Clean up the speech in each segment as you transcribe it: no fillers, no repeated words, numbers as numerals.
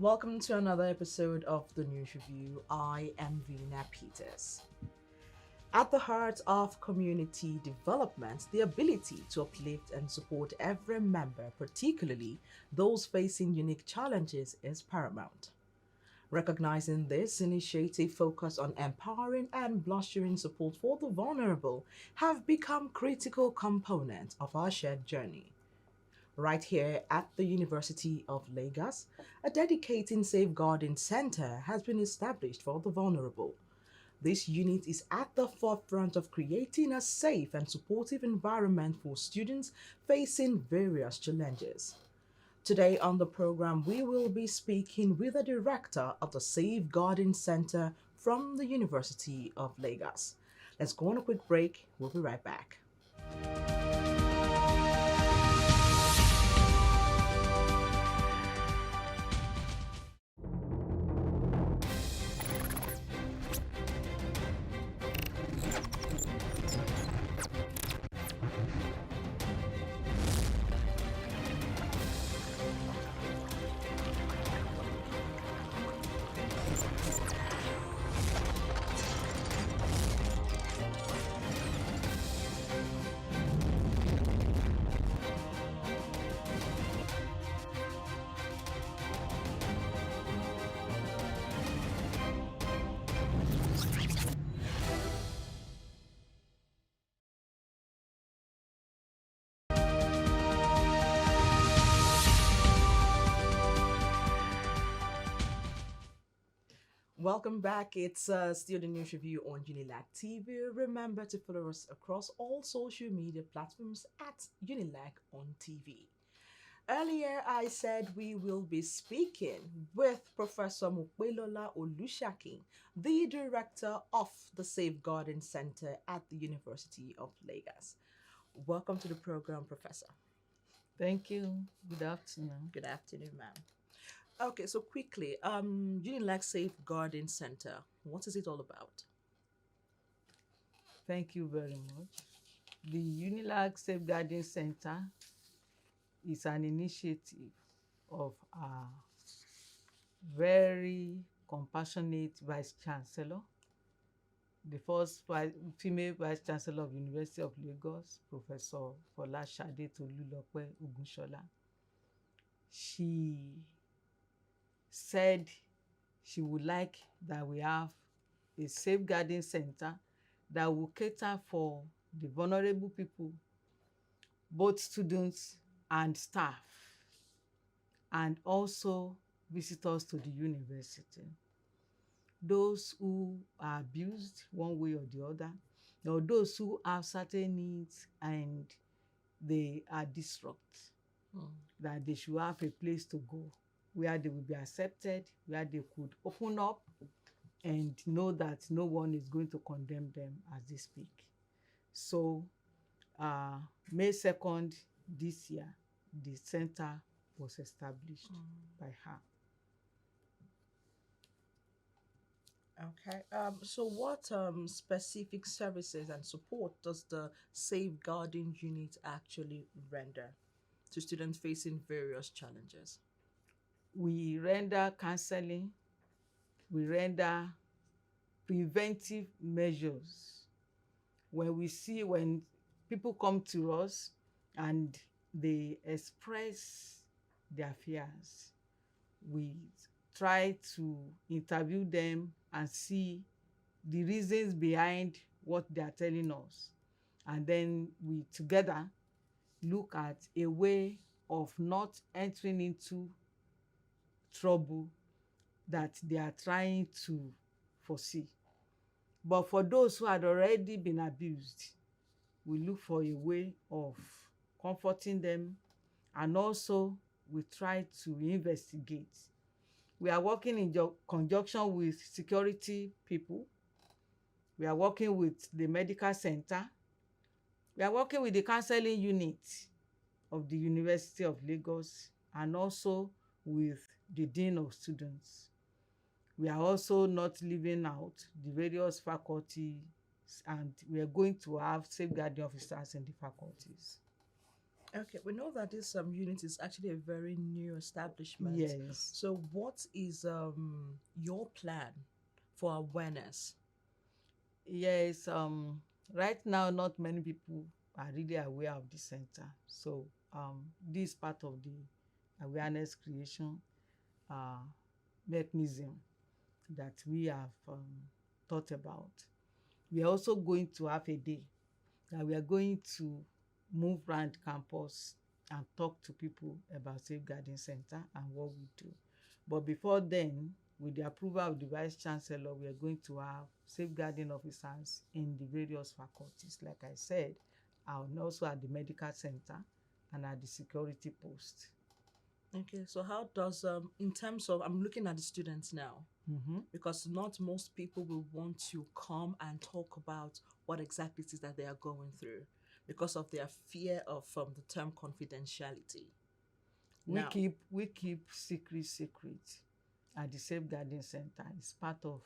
Welcome to another episode of the News Review. I am Vina Peters. At the heart of community development, the ability to uplift and support every member, particularly those facing unique challenges, is paramount. Recognizing this, initiative focused on empowering and bolstering support for the vulnerable have become critical components of our shared journey. Right here at the University of Lagos, a dedicated safeguarding center has been established for the vulnerable. This unit is at the forefront of creating a safe and supportive environment for students facing various challenges. Today on the program, we will be speaking with the director of the Safeguarding Center from the University of Lagos. Let's go on a quick break. We'll be right back. Welcome back. It's still the news review on Unilag TV. Remember to follow us across all social media platforms at Unilag on TV. Earlier, I said we will be speaking with Professor Mukwelola Olushakin, the director of the Safeguarding Center at the University of Lagos. Welcome to the program, Professor. Thank you. Good afternoon. Good afternoon, ma'am. Okay, so quickly, Unilag Safeguarding Center, what is it all about? Thank you very much. The Unilag Safeguarding Center is an initiative of our very compassionate Vice Chancellor, the first female Vice Chancellor of University of Lagos, Professor Folashade Tolulope Ogunshola. She said she would like that we have a safeguarding center that will cater for the vulnerable people, both students and staff, and also visitors to the university. Those who are abused one way or the other, or those who have certain needs and they are distraught, that they should have a place to go where they will be accepted, where they could open up and know that no one is going to condemn them as they speak. So May 2nd this year, the center was established by her. Okay. So what specific services and support does the safeguarding unit actually render to students facing various challenges? We render counseling, we render preventive measures. When people come to us and they express their fears, we try to interview them and see the reasons behind what they are telling us. And then we together look at a way of not entering into trouble that they are trying to foresee. But for those who had already been abused, we look for a way of comforting them, and also we try to investigate. We are working in conjunction with security people. We are working with the medical center. We are working with the counseling unit of the University of Lagos, and also with the Dean of Students. We are also not leaving out the various faculties, and we are going to have safeguarding officers in the faculties. Okay, we know that this unit is actually a very new establishment. Yes. So, what is your plan for awareness? Yes, right now not many people are really aware of the center. So this part of the awareness creation uh, mechanism that we have thought about. We are also going to have a day that we are going to move around campus and talk to people about safeguarding center and what we do. But before then, with the approval of the vice chancellor, we are going to have safeguarding officers in the various faculties, like I said, and also at the medical center and at the security post. Okay, so how does in terms of I'm looking at the students now, Mm-hmm. because not most people will want to come and talk about what exactly it is that they are going through because of their fear of the term confidentiality. We Now, keep we keep secret at the safeguarding center. It's part of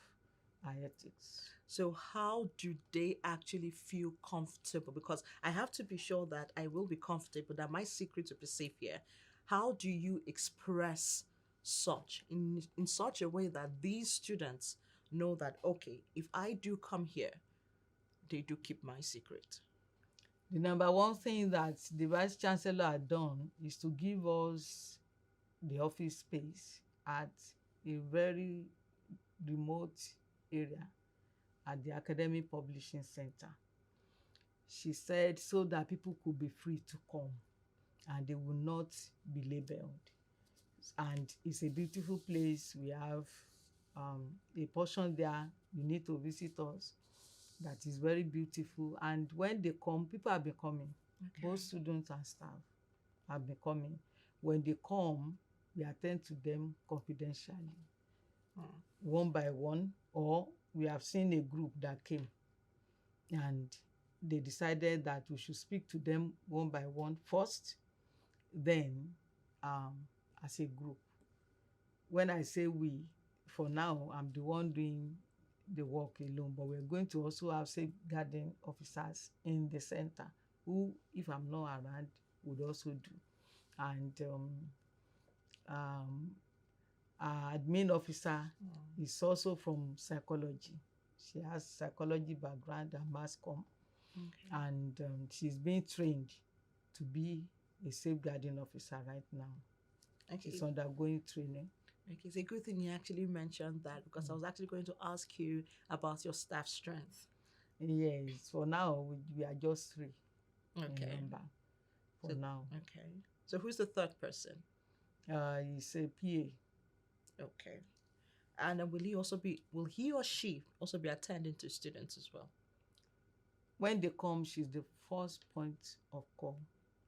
our ethics. so how do they actually feel comfortable? Because I have to be sure that I will be comfortable, that my secret will be safe here. How do you express such in such a way that these students know that okay, if I do come here, they do keep my secret? The number one thing that the vice chancellor had done is to give us the office space at a very remote area at the academic publishing center. She said so that people could be free to come and they will not be labeled. And it's a beautiful place. We have a portion there. You need to visit us. That is very beautiful. And when they come, people have been coming, both students and staff have been coming. When they come, we attend to them confidentially, one by one, or we have seen a group that came and they decided that we should speak to them one by one first, then um, as a group. When I say we, for now, I'm the one doing the work alone, but we're going to also have safeguarding officers in the center who, if I'm not around, would also do. And um, our admin officer is also from psychology. She has psychology background and mass comm, and she's being trained to be a safeguarding officer right now. Okay. She's undergoing training. Okay, it's a good thing you actually mentioned that because I was actually going to ask you about your staff strength. Yes, for now we are just three in Okay. number. For So, now, okay. So who's the third person? he's a PA. Okay. And will he or she also be attending to students as well? When they come, she's the first point of call.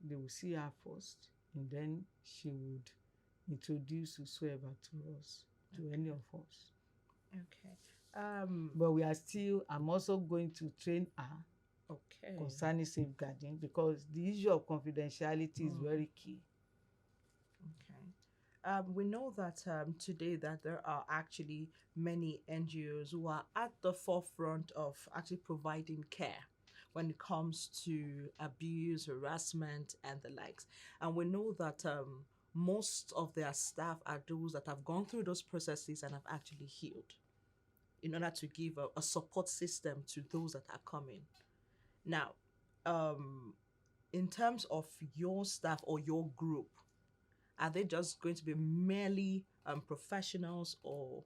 They will see her first, and then she would introduce whosoever to us, to any of us. Okay. But I'm also going to train her Okay. concerning safeguarding because the issue of confidentiality is very key. Okay. We know that today that there are actually many NGOs who are at the forefront of actually providing care when it comes to abuse, harassment, and the likes. And we know that most of their staff are those that have gone through those processes and have actually healed in order to give a support system to those that are coming. Now, in terms of your staff or your group, are they just going to be merely professionals or?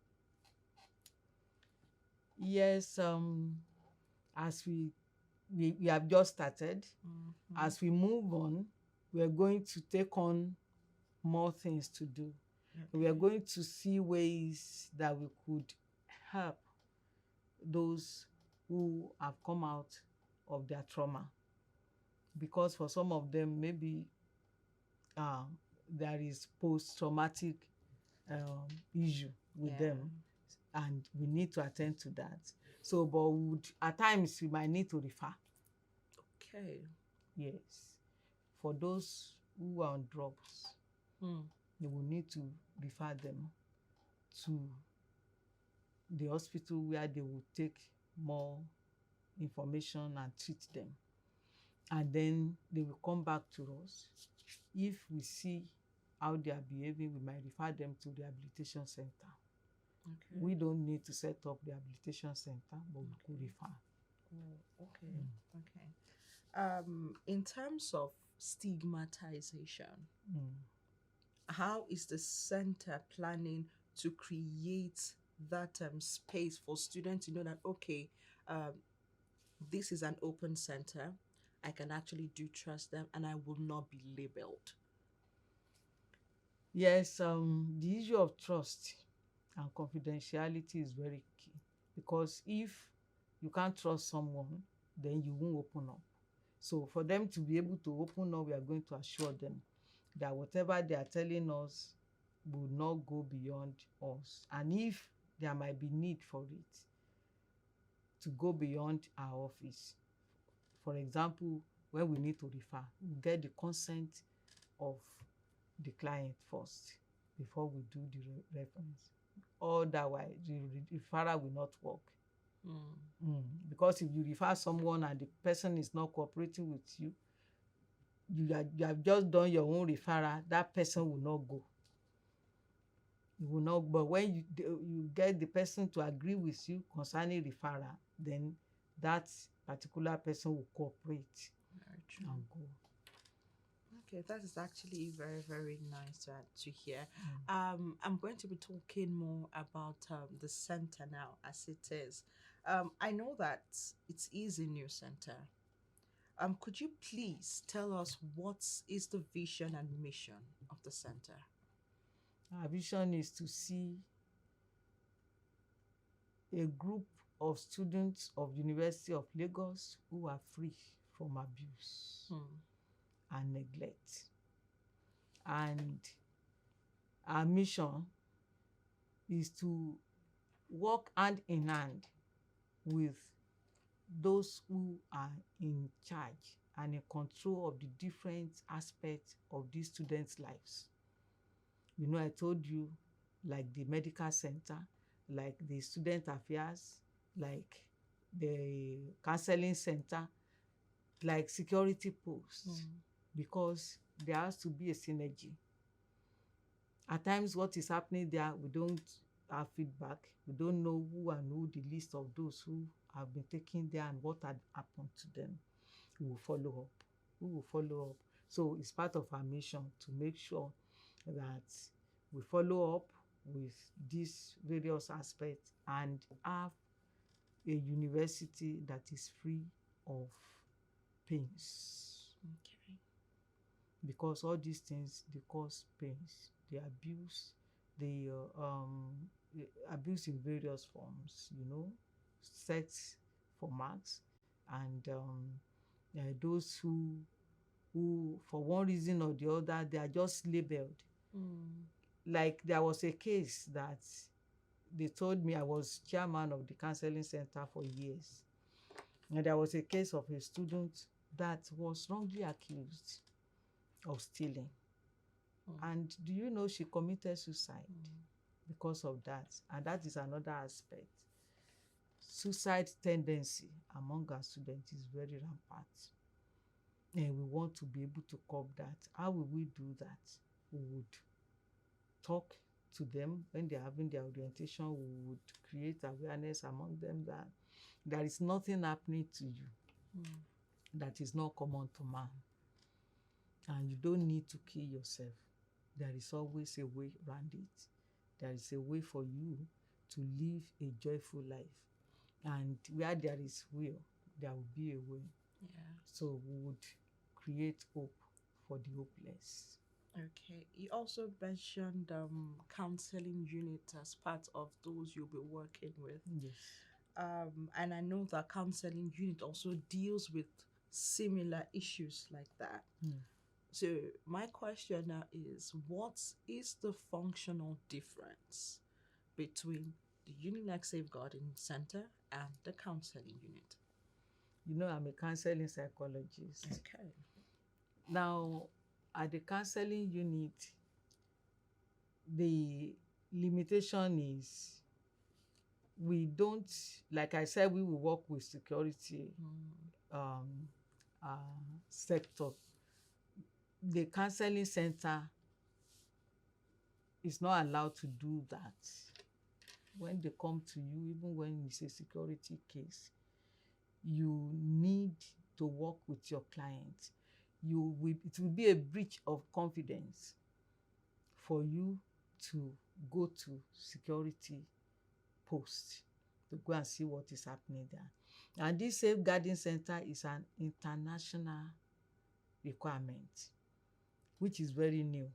Yes, as we have just started, as we move on, we are going to take on more things to do. We are going to see ways that we could help those who have come out of their trauma, because for some of them maybe there is post-traumatic issue with them, and we need to attend to that. So, but at times we might need to refer. Okay. Yes, for those who are on drugs, they will need to refer them to the hospital where they will take more information and treat them. and then they will come back to us. If we see how they are behaving, we might refer them to the rehabilitation center. Okay. We don't need to set up the rehabilitation center, but we could Okay. refer. Oh, okay. Okay. In terms of stigmatization, Mm. how is the center planning to create that space for students to know that, okay, um, this is an open center, I can actually do trust them, and I will not be labeled? Yes, the issue of trust and confidentiality is very key, because if you can't trust someone, then you won't open up. So for them to be able to open up, we are going to assure them that whatever they are telling us will not go beyond us. And if there might be need for it to go beyond our office, for example, when we need to refer, we get the consent of the client first before we do the reference. Otherwise, the referral will not work. Because if you refer someone and the person is not cooperating with you, you have just done your own referral, that person will not go. You will not. But when you get the person to agree with you concerning referral, then that particular person will cooperate Very true. and go. Okay, that is actually very, very nice to hear. I'm going to be talking more about the center now as it is. I know that it is a new center. Could you please tell us what is the vision and mission of the center? Our vision is to see a group of students of University of Lagos who are free from abuse and neglect. And our mission is to work hand in hand with those who are in charge and in control of the different aspects of these students' lives. You know, I told you, like the medical center, like the student affairs, like the counseling center, like security posts, because there has to be a synergy. At times, what is happening there, we don't have feedback. We don't know who and who the list of those who have been taken there and what had happened to them. We will follow up. We will follow up. So it's part of our mission to make sure that we follow up with these various aspects and have a university that is free of pains. Okay. Because all these things, they cause pains. The abuse, the abuse in various forms, you know, sex for marks, and those who for one reason or the other, they are just labeled. Like there was a case that they told me, I was chairman of the counseling center for years, and there was a case of a student that was wrongly accused of stealing. And do you know she committed suicide because of that? And that is another aspect. Suicide tendency among our students is very rampant. And we want to be able to curb that. How will we do that? We would talk to them when they're having their orientation. We would create awareness among them that there is nothing happening to you that is not common to man. And you don't need to kill yourself. There is always a way around it. There is a way for you to live a joyful life. And where there is will, there will be a way. Yeah. So we would create hope for the hopeless. Okay. You also mentioned counseling unit as part of those you'll be working with. Yes. And I know that counseling unit also deals with similar issues like that. So my question now is, what is the functional difference between the Unilag Safeguarding Center and the counseling unit? You know, I'm a counseling psychologist. Okay. Now, at the counseling unit, the limitation is we don't, like I said, we will work with security sector. The counseling center is not allowed to do that. When they come to you, even when it's a security case, you need to work with your client. It will be a breach of confidence for you to go to security post to go and see what is happening there. And this safeguarding center is an international requirement, which is very new.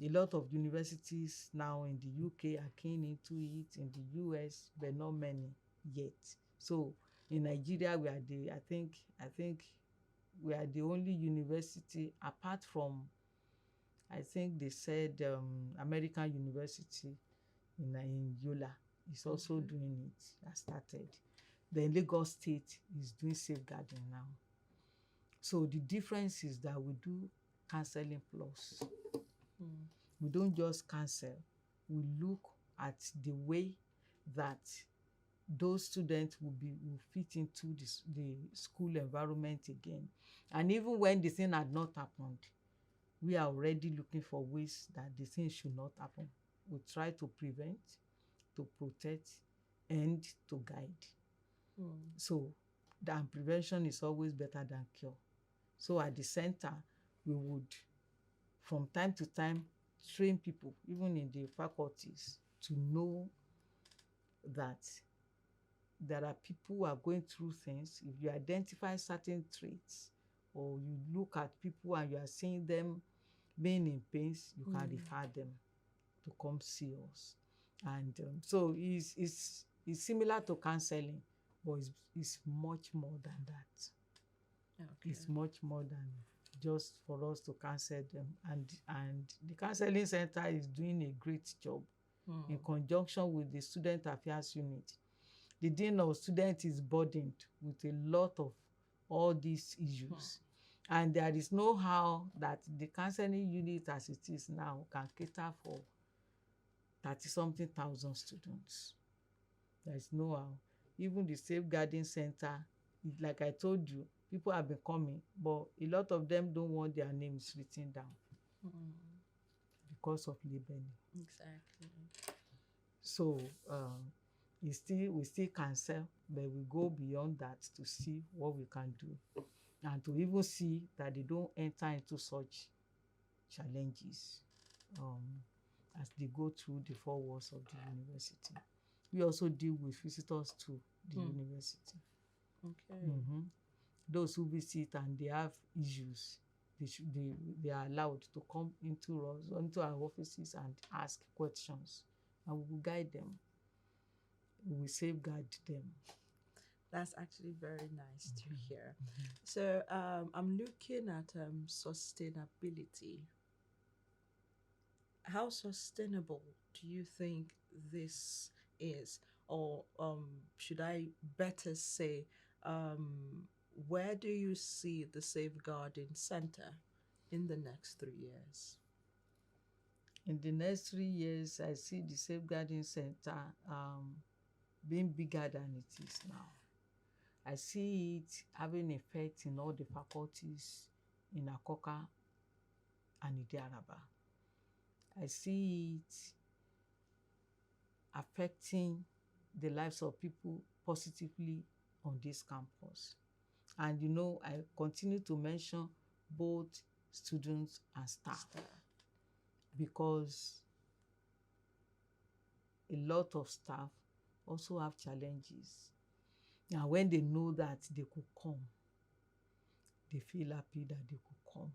A lot of universities now in the UK are keen into it, in the US, but not many yet. So in Nigeria, I think we are the only university, apart from, I think they said American University in Yola is also doing it, has started. Then Lagos State is doing safeguarding now. So the difference is that we do counseling plus. We don't just counsel, we look at the way that those students will fit into the school environment again. And even when the thing had not happened, we are already looking for ways that the thing should not happen. We try to prevent, to protect, and to guide. So that prevention is always better than cure. So at the center, we would, from time to time, train people, even in the faculties, to know that there are people who are going through things. If you identify certain traits, or you look at people and you are seeing them being in pains, you can refer them to come see us. And so it's similar to counseling, but it's much more than that. Okay. It's much more than just for us to counsel them. And the counseling center is doing a great job in conjunction with the student affairs unit. The dean of students is burdened with a lot of all these issues. And there is no how that the counseling unit as it is now can cater for 30-something thousand students. There is no how. Even the safeguarding center, like I told you, people have been coming, but a lot of them don't want their names written down because of labeling. Exactly. So we still counsel, but we go beyond that to see what we can do, and to even see that they don't enter into such challenges as they go through the four walls of the university. We also deal with visitors to the university. Okay. Those who visit and they have issues, they are allowed to come into our offices and ask questions, and we will guide them. We will safeguard them. That's actually very nice to hear. So I'm looking at sustainability. How sustainable do you think this is? Or should I better say, where do you see the safeguarding center in the next 3 years? In the next 3 years, I see the safeguarding center being bigger than it is now. I see it having effect in all the faculties in Akoka and Idiaraba. I see it affecting the lives of people positively on this campus. And I continue to mention both students and staff, because a lot of staff also have challenges. And when they know that they could come, they feel happy that they could come.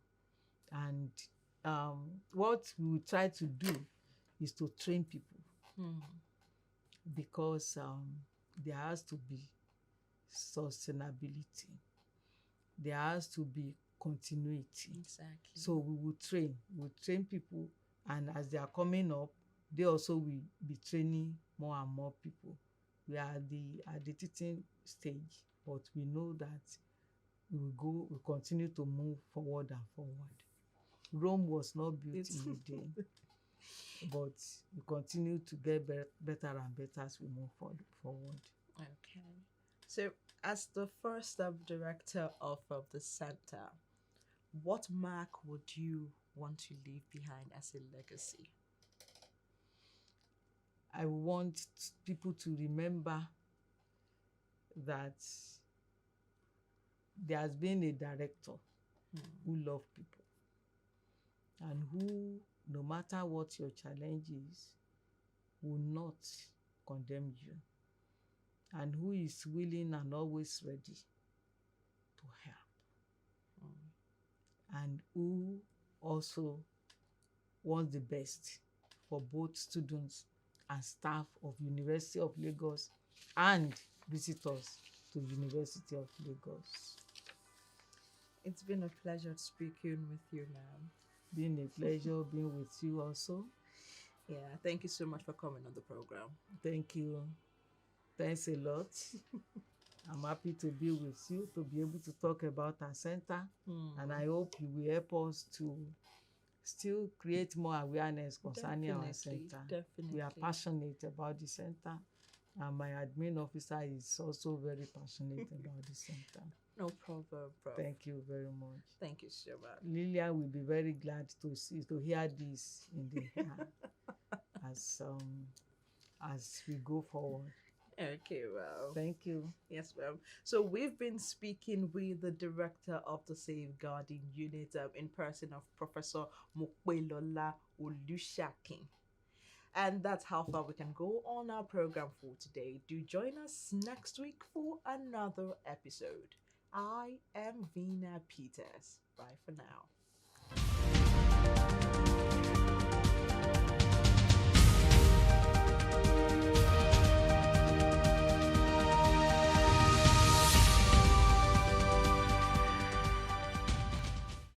And what we will try to do is to train people, because there has to be sustainability. There has to be continuity. Exactly. So we will train people, and as they are coming up, they also will be training more and more people. We are at the teaching stage, but we know that we continue to move forward and forward. Rome was not built in a day, but we continue to get better and better as we move forward. Okay. So, as the first director of the center, what mark would you want to leave behind as a legacy? I want people to remember that there has been a director who loved people and who, no matter what your challenge is, will not condemn you, and who is willing and always ready to help, and who also wants the best for both students and staff of University of Lagos and visitors to University of Lagos. It's been a pleasure speaking with you, ma'am. Been a pleasure being with you also. Yeah, thank you so much for coming on the program. Thank you. Thanks a lot. I'm happy to be with you, to be able to talk about our center, and I hope you will help us to still create more awareness concerning our center. Definitely. We are passionate about the center, and my admin officer is also very passionate about the center. No problem, bro. Thank you very much. Thank you so much. Lillian will be very glad to hear this in the as we go forward. Okay, well. Thank you. Yes, ma'am. So we've been speaking with the director of the Safeguarding Unit in person of Professor Mokwelola Olushakin. And that's how far we can go on our program for today. Do join us next week for another episode. I am Vina Peters. Bye for now.